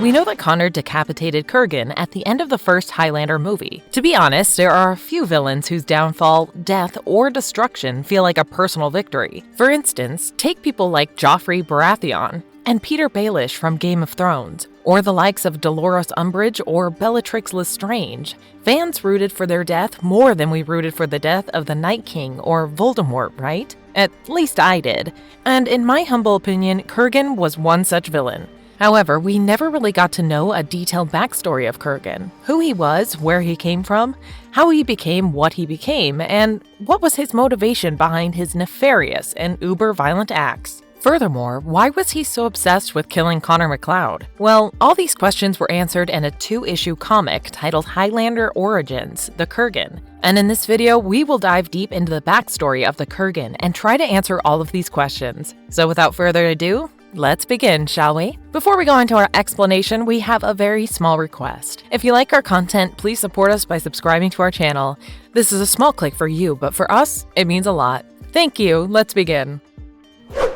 We know that Connor decapitated Kurgan at the end of the first Highlander movie. To be honest, there are a few villains whose downfall, death, or destruction feel like a personal victory. For instance, take people like Joffrey Baratheon and Peter Baelish from Game of Thrones, or the likes of Dolores Umbridge or Bellatrix Lestrange. Fans rooted for their death more than we rooted for the death of the Night King or Voldemort, right? At least I did. And in my humble opinion, Kurgan was one such villain. However, we never really got to know a detailed backstory of Kurgan, who he was, where he came from, how he became what he became, and what was his motivation behind his nefarious and uber-violent acts. Furthermore, why was he so obsessed with killing Connor MacLeod? Well, all these questions were answered in a 2-issue comic titled Highlander Origins: The Kurgan. And in this video, we will dive deep into the backstory of the Kurgan and try to answer all of these questions. So without further ado, let's begin, shall we? Before we go into our explanation, we have a very small request. If you like our content, please support us by subscribing to our channel. This is a small click for you, but for us, it means a lot. Thank you. Let's begin.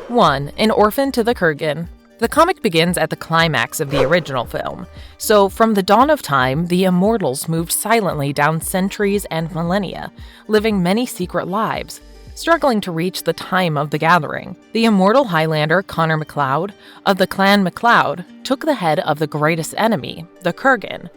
1. An Orphan to the Kurgan. The comic begins at the climax of the original film. So, from the dawn of time, the immortals moved silently down centuries and millennia, living many secret lives, struggling to reach the time of the gathering. The immortal Highlander, Connor MacLeod, of the clan MacLeod, took the head of the greatest enemy, the Kurgan.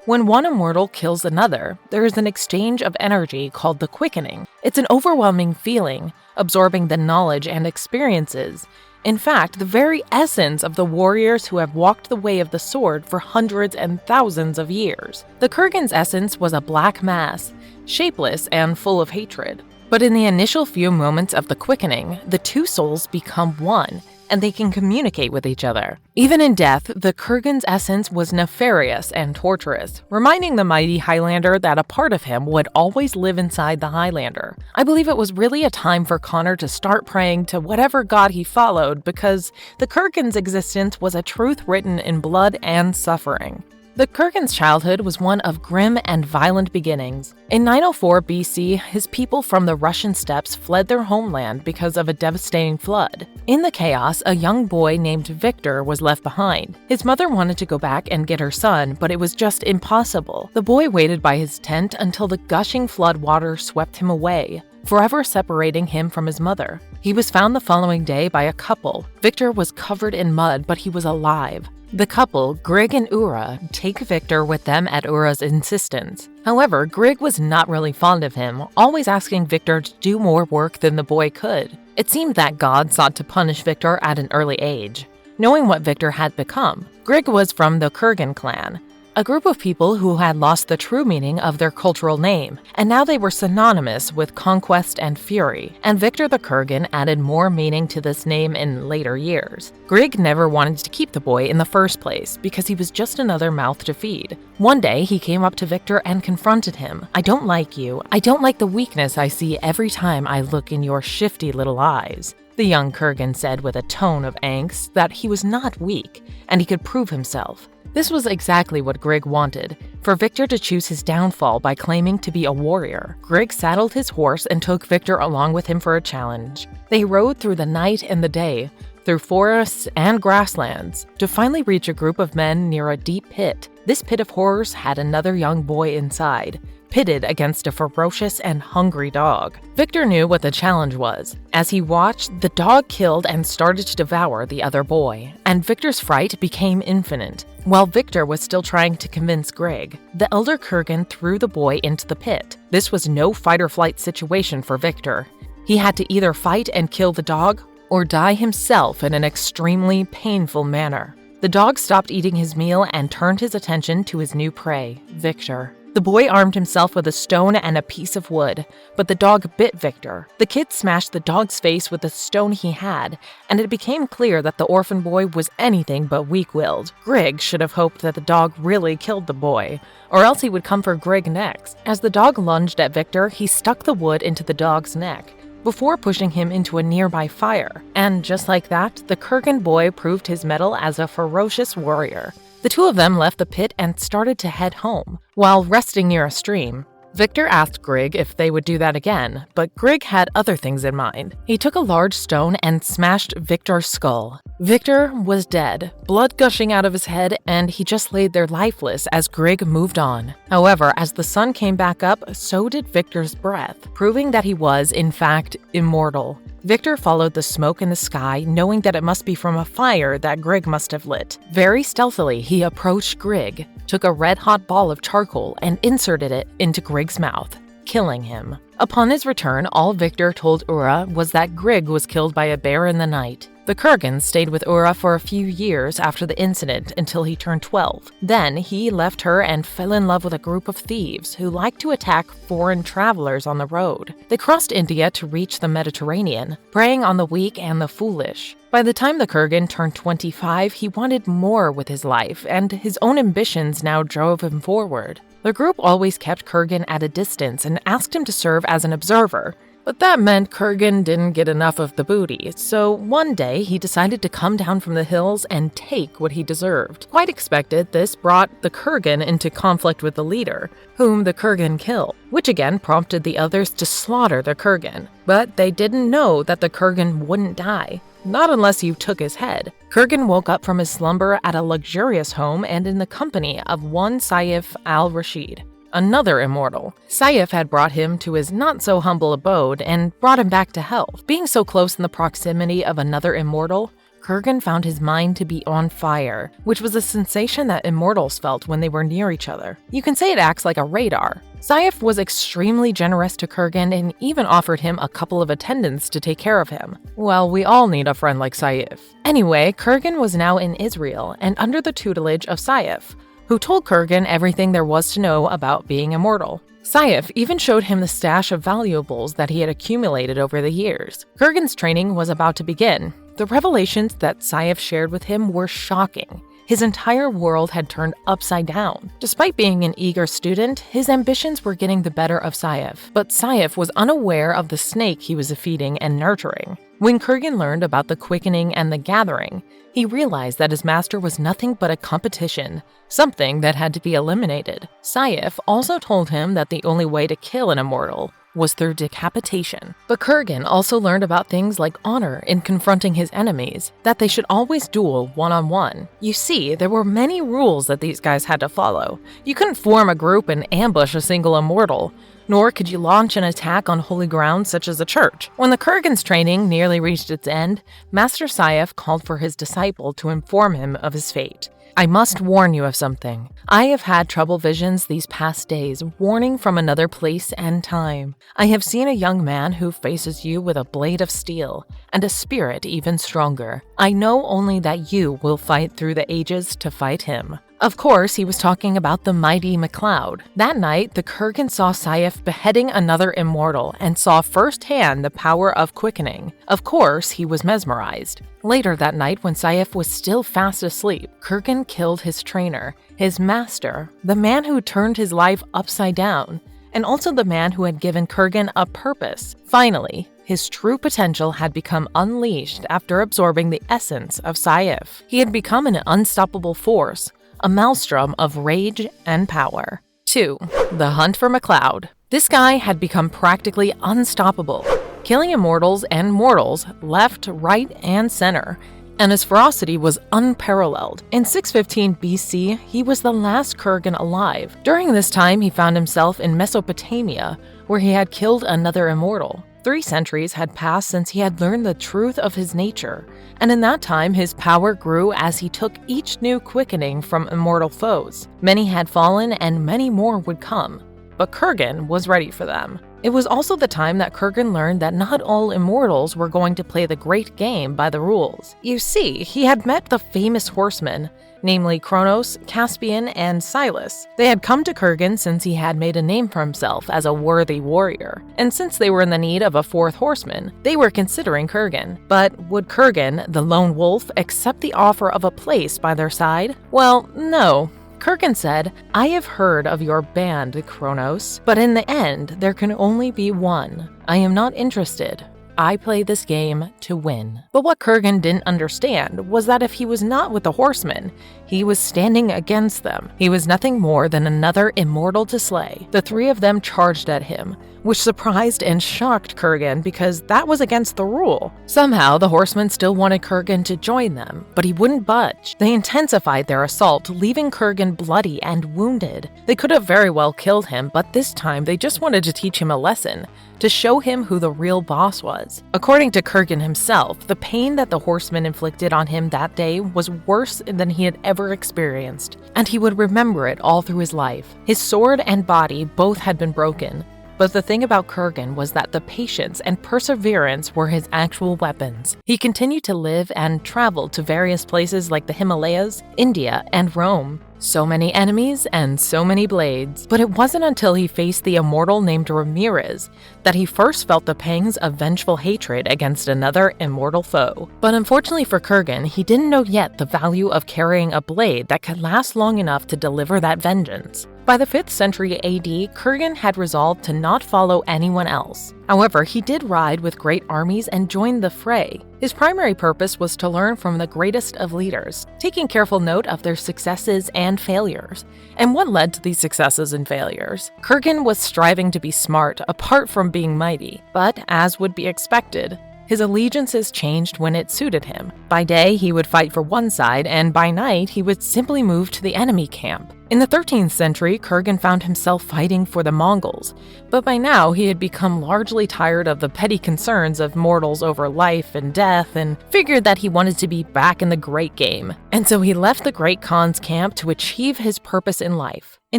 When one immortal kills another, there is an exchange of energy called the quickening. It's an overwhelming feeling, absorbing the knowledge and experiences. In fact, the very essence of the warriors who have walked the way of the sword for hundreds and thousands of years. The Kurgan's essence was a black mass, shapeless and full of hatred. But in the initial few moments of the quickening, the two souls become one, and they can communicate with each other. Even in death, the Kurgan's essence was nefarious and torturous, reminding the mighty Highlander that a part of him would always live inside the Highlander. I believe it was really a time for Connor to start praying to whatever god he followed, because the Kurgan's existence was a truth written in blood and suffering. The Kurgan's childhood was one of grim and violent beginnings. In 904 BC, his people from the Russian steppes fled their homeland because of a devastating flood. In the chaos, a young boy named Victor was left behind. His mother wanted to go back and get her son, but it was just impossible. The boy waited by his tent until the gushing flood water swept him away, forever separating him from his mother. He was found the following day by a couple. Victor was covered in mud, but he was alive. The couple, Grig and Ura, take Victor with them at Ura's insistence. However, Grig was not really fond of him, always asking Victor to do more work than the boy could. It seemed that God sought to punish Victor at an early age. Knowing what Victor had become, Grig was from the Kurgan clan, a group of people who had lost the true meaning of their cultural name, and now they were synonymous with conquest and fury, and Victor the Kurgan added more meaning to this name in later years. Grig never wanted to keep the boy in the first place because he was just another mouth to feed. One day, he came up to Victor and confronted him. "I don't like you. I don't like the weakness I see every time I look in your shifty little eyes." The young Kurgan said with a tone of angst that he was not weak, and he could prove himself. This was exactly what Grig wanted, for Victor to choose his downfall by claiming to be a warrior. Grig saddled his horse and took Victor along with him for a challenge. They rode through the night and the day, through forests and grasslands, to finally reach a group of men near a deep pit. This pit of horrors had another young boy inside, pitted against a ferocious and hungry dog. Victor knew what the challenge was. As he watched, the dog killed and started to devour the other boy, and Victor's fright became infinite. While Victor was still trying to convince Grig, the elder Kurgan threw the boy into the pit. This was no fight-or-flight situation for Victor. He had to either fight and kill the dog, or die himself in an extremely painful manner. The dog stopped eating his meal and turned his attention to his new prey, Victor. The boy armed himself with a stone and a piece of wood, but the dog bit Victor. The kid smashed the dog's face with the stone he had, and it became clear that the orphan boy was anything but weak-willed. Grig should have hoped that the dog really killed the boy, or else he would come for Grig next. As the dog lunged at Victor, he stuck the wood into the dog's neck, before pushing him into a nearby fire. And just like that, the Kurgan boy proved his mettle as a ferocious warrior. The two of them left the pit and started to head home. While resting near a stream, Victor asked Grigg if they would do that again, but Grigg had other things in mind. He took a large stone and smashed Victor's skull. Victor was dead, blood gushing out of his head, and he just laid there lifeless as Grigg moved on. However, as the sun came back up, so did Victor's breath, proving that he was, in fact, immortal. Victor followed the smoke in the sky, knowing that it must be from a fire that Grigg must have lit. Very stealthily, he approached Grigg, took a red-hot ball of charcoal, and inserted it into Grigg's mouth, killing him. Upon his return, all Victor told Ura was that Grigg was killed by a bear in the night. The Kurgans stayed with Ura for a few years after the incident until he turned 12. Then he left her and fell in love with a group of thieves who liked to attack foreign travelers on the road. They crossed India to reach the Mediterranean, preying on the weak and the foolish. By the time the Kurgan turned 25, he wanted more with his life, and his own ambitions now drove him forward. The group always kept Kurgan at a distance and asked him to serve as an observer. But that meant Kurgan didn't get enough of the booty, so one day he decided to come down from the hills and take what he deserved. Quite expected, this brought the Kurgan into conflict with the leader, whom the Kurgan killed, which again prompted the others to slaughter the Kurgan. But they didn't know that the Kurgan wouldn't die. Not unless you took his head. Kurgan woke up from his slumber at a luxurious home and in the company of one Saif al-Rashid, another immortal. Saif had brought him to his not-so-humble abode and brought him back to health. Being so close in the proximity of another immortal, Kurgan found his mind to be on fire, which was a sensation that immortals felt when they were near each other. You can say it acts like a radar. Saif was extremely generous to Kurgan and even offered him a couple of attendants to take care of him. Well, we all need a friend like Saif. Anyway, Kurgan was now in Israel and under the tutelage of Saif, who told Kurgan everything there was to know about being immortal. Saif even showed him the stash of valuables that he had accumulated over the years. Kurgan's training was about to begin. The revelations that Saif shared with him were shocking. His entire world had turned upside down. Despite being an eager student, his ambitions were getting the better of Saif, but Saif was unaware of the snake he was feeding and nurturing. When Kurgan learned about the quickening and the gathering, he realized that his master was nothing but a competition, something that had to be eliminated. Saif also told him that the only way to kill an immortal was through decapitation. But Kurgan also learned about things like honor in confronting his enemies, that they should always duel one-on-one. You see, there were many rules that these guys had to follow. You couldn't form a group and ambush a single immortal, nor could you launch an attack on holy ground such as a church. When the Kurgan's training nearly reached its end, Master Saif called for his disciple to inform him of his fate. I must warn you of something. I have had trouble visions these past days, warning from another place and time. I have seen a young man who faces you with a blade of steel, and a spirit even stronger. I know only that you will fight through the ages to fight him. Of course, he was talking about the mighty MacLeod. That night, the Kurgan saw Saif beheading another immortal and saw firsthand the power of quickening. Of course, he was mesmerized. Later that night, when Saif was still fast asleep, Kurgan killed his trainer, his master, the man who turned his life upside down, and also the man who had given Kurgan a purpose. Finally, his true potential had become unleashed after absorbing the essence of Saif. He had become an unstoppable force, a maelstrom of rage and power. 2. The Hunt for MacLeod. This guy had become practically unstoppable, killing immortals and mortals left, right, and center, and his ferocity was unparalleled. In 615 BC, he was the last Kurgan alive. During this time, he found himself in Mesopotamia, where he had killed another immortal. 3 centuries had passed since he had learned the truth of his nature, and in that time his power grew as he took each new quickening from immortal foes. Many had fallen and many more would come, but Kurgan was ready for them. It was also the time that Kurgan learned that not all immortals were going to play the great game by the rules. You see, he had met the famous horsemen, namely Kronos, Caspian, and Silas. They had come to Kurgan since he had made a name for himself as a worthy warrior, and since they were in the need of a 4th horseman, they were considering Kurgan. But would Kurgan, the lone wolf, accept the offer of a place by their side? Well, no. Kurgan said, "I have heard of your band, Kronos, but in the end, there can only be one. I am not interested. I play this game to win. But what Kurgan didn't understand was that if he was not with the horsemen, he was standing against them. He was nothing more than another immortal to slay. The three of them charged at him, which surprised and shocked Kurgan because that was against the rule. Somehow, the horsemen still wanted Kurgan to join them, but he wouldn't budge. They intensified their assault, leaving Kurgan bloody and wounded. They could have very well killed him, but this time they just wanted to teach him a lesson, to show him who the real boss was. According to Kurgan himself, the pain that the horsemen inflicted on him that day was worse than he had ever experienced, and he would remember it all through his life. His sword and body both had been broken, but the thing about Kurgan was that the patience and perseverance were his actual weapons. He continued to live and traveled to various places like the Himalayas, India, and Rome. So many enemies and so many blades. But it wasn't until he faced the immortal named Ramirez that he first felt the pangs of vengeful hatred against another immortal foe. But unfortunately for Kurgan, he didn't know yet the value of carrying a blade that could last long enough to deliver that vengeance. By the 5th century AD, Kurgan had resolved to not follow anyone else. However, he did ride with great armies and joined the fray. His primary purpose was to learn from the greatest of leaders, taking careful note of their successes and failures. And what led to these successes and failures? Kurgan was striving to be smart apart from being mighty, but as would be expected, his allegiances changed when it suited him. By day, he would fight for one side, and by night, he would simply move to the enemy camp. In the 13th century, Kurgan found himself fighting for the Mongols, but by now he had become largely tired of the petty concerns of mortals over life and death and figured that he wanted to be back in the great game. And so he left the Great Khan's camp to achieve his purpose in life. In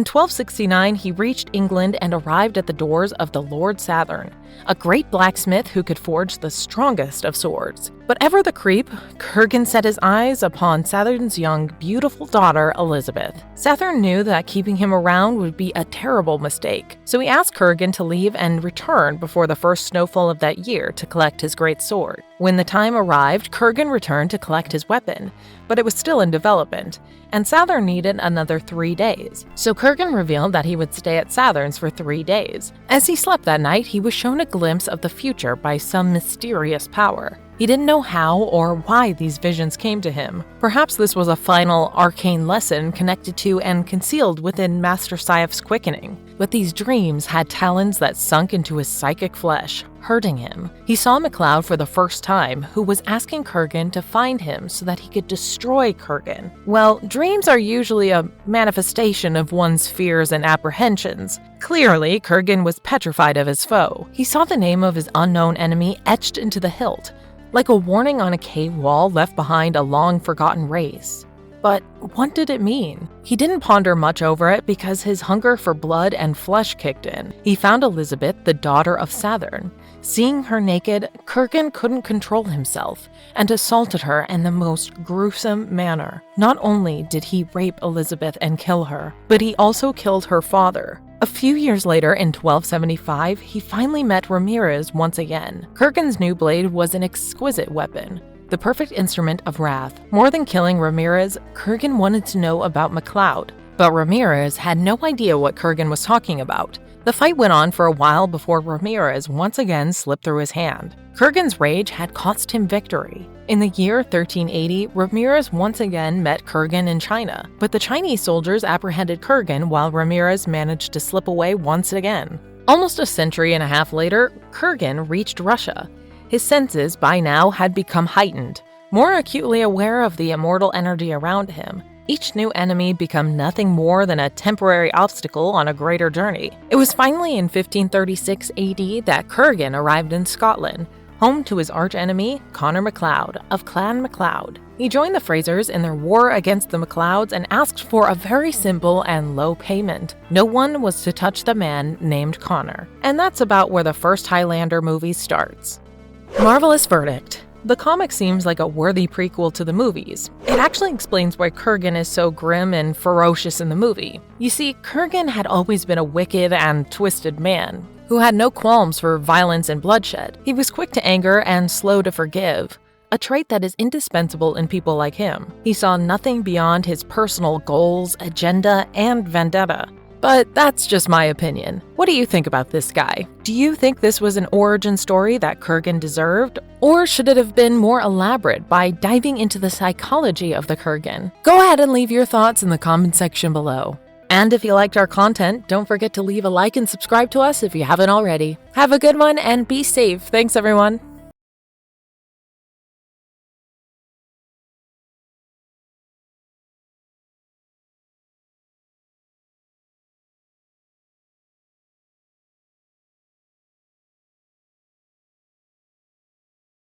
1269, he reached England and arrived at the doors of the Lord Sathern, a great blacksmith who could forge the strongest of swords. But ever the creep, Kurgan set his eyes upon Sathern's young, beautiful daughter, Elizabeth. Sathern knew that keeping him around would be a terrible mistake, so he asked Kurgan to leave and return before the first snowfall of that year to collect his great sword. When the time arrived, Kurgan returned to collect his weapon, but it was still in development, and Sathern needed another 3 days. So Kurgan revealed that he would stay at Sathern's for 3 days. As he slept that night, he was shown a glimpse of the future by some mysterious power. He didn't know how or why these visions came to him. Perhaps this was a final arcane lesson connected to and concealed within Master Saif's quickening. But these dreams had talons that sunk into his psychic flesh, hurting him. He saw MacLeod for the first time, who was asking Kurgan to find him so that he could destroy Kurgan. Well, dreams are usually a manifestation of one's fears and apprehensions. Clearly, Kurgan was petrified of his foe. He saw the name of his unknown enemy etched into the hilt, like a warning on a cave wall left behind a long-forgotten race. But what did it mean? He didn't ponder much over it because his hunger for blood and flesh kicked in. He found Elizabeth, the daughter of Sathern. Seeing her naked, Kurgan couldn't control himself and assaulted her in the most gruesome manner. Not only did he rape Elizabeth and kill her, but he also killed her father. A few years later, in 1275, he finally met Ramirez once again. Kurgan's new blade was an exquisite weapon, the perfect instrument of wrath. More than killing Ramirez, Kurgan wanted to know about MacLeod, but Ramirez had no idea what Kurgan was talking about. The fight went on for a while before Ramirez once again slipped through his hand. Kurgan's rage had cost him victory. In the year 1380, Ramirez once again met Kurgan in China, but the Chinese soldiers apprehended Kurgan while Ramirez managed to slip away once again. Almost a century and a half later, Kurgan reached Russia. His senses by now had become heightened, more acutely aware of the immortal energy around him. Each new enemy became nothing more than a temporary obstacle on a greater journey. It was finally in 1536 AD that Kurgan arrived in Scotland, home to his archenemy, Connor MacLeod, of Clan MacLeod. He joined the Frasers in their war against the MacLeods and asked for a very simple and low payment. No one was to touch the man named Connor. And that's about where the first Highlander movie starts. Marvelous verdict. The comic seems like a worthy prequel to the movies. It actually explains why Kurgan is so grim and ferocious in the movie. You see, Kurgan had always been a wicked and twisted man, who had no qualms for violence and bloodshed. He was quick to anger and slow to forgive, a trait that is indispensable in people like him. He saw nothing beyond his personal goals, agenda, and vendetta. But that's just my opinion. What do you think about this guy? Do you think this was an origin story that Kurgan deserved? Or should it have been more elaborate by diving into the psychology of the Kurgan? Go ahead and leave your thoughts in the comment section below. And if you liked our content, don't forget to leave a like and subscribe to us if you haven't already. Have a good one and be safe. Thanks, everyone.